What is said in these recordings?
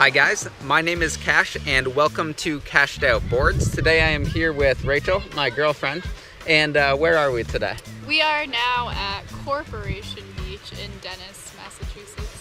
Hi guys, my name is Cash and welcome to Cashed Out Boards. Today I am here with Rachel, my girlfriend, and where are we today? We are now at Corporation Beach in Dennis, Massachusetts.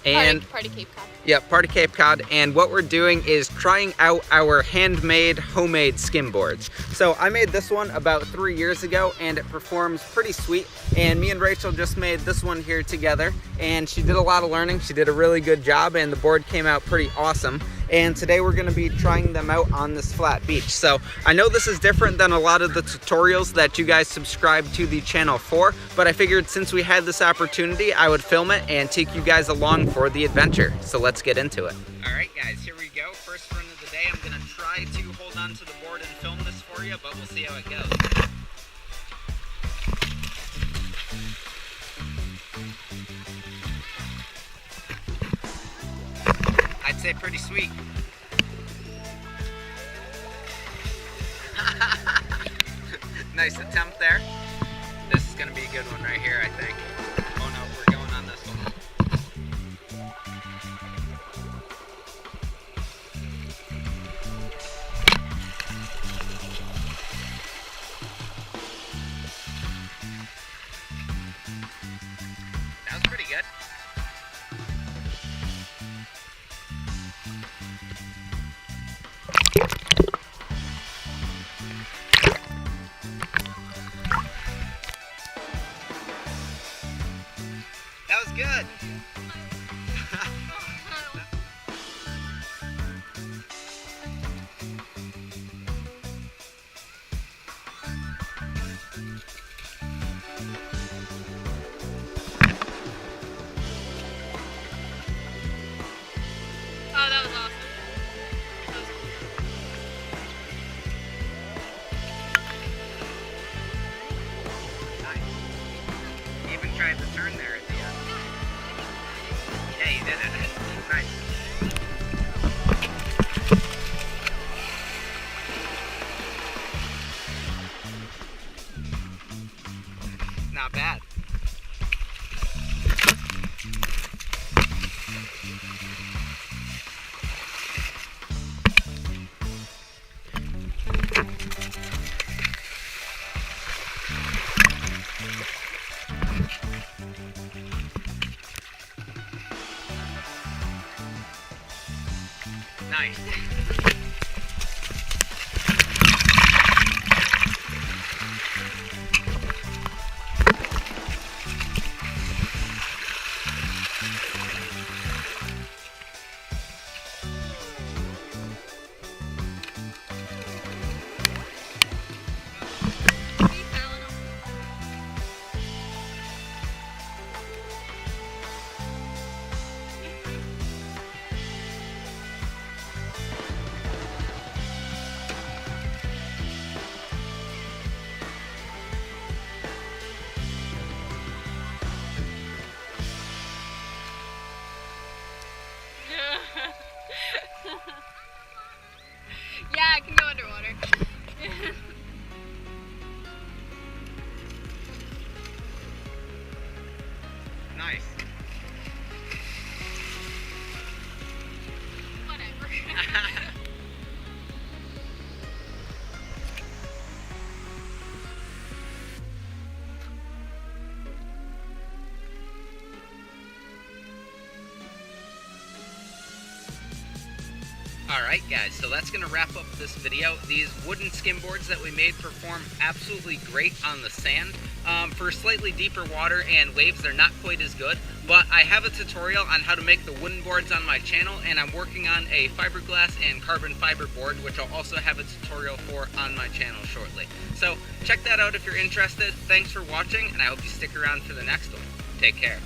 And part of Cape Cod. Yeah, part of Cape Cod, and what we're doing is trying out our handmade, homemade skimboards. So I made this one about 3 years ago and it performs pretty sweet, and me and Rachel just made this one here together, and she did a lot of learning. She did a really good job and the board came out pretty awesome. And today we're going to be trying them out on this flat beach. So I know this is different than a lot of the tutorials that you guys subscribe to the channel for, but I figured since we had this opportunity, I would film it and take you guys along for the adventure. So let's get into it. All right guys, here we go. First run of the day. I'm going to try to hold on to the board and film this for you, but we'll see how it goes. I'd say pretty sweet. Nice attempt there. This is gonna be a good one right here, I think. Oh no, we're going on this one. That was pretty good. That was good. Oh, that was awesome. That was cool. Nice. You even tried the turn there at the end. Yeah, you did it. Nice. Not bad. Nice. Yeah, I can go underwater. Nice. Whatever. Alright guys, so that's going to wrap up this video. These wooden skimboards that we made perform absolutely great on the sand. For slightly deeper water and waves, they're not quite as good, but I have a tutorial on how to make the wooden boards on my channel, and I'm working on a fiberglass and carbon fiber board, which I'll also have a tutorial for on my channel shortly. So check that out if you're interested. Thanks for watching, and I hope you stick around for the next one. Take care.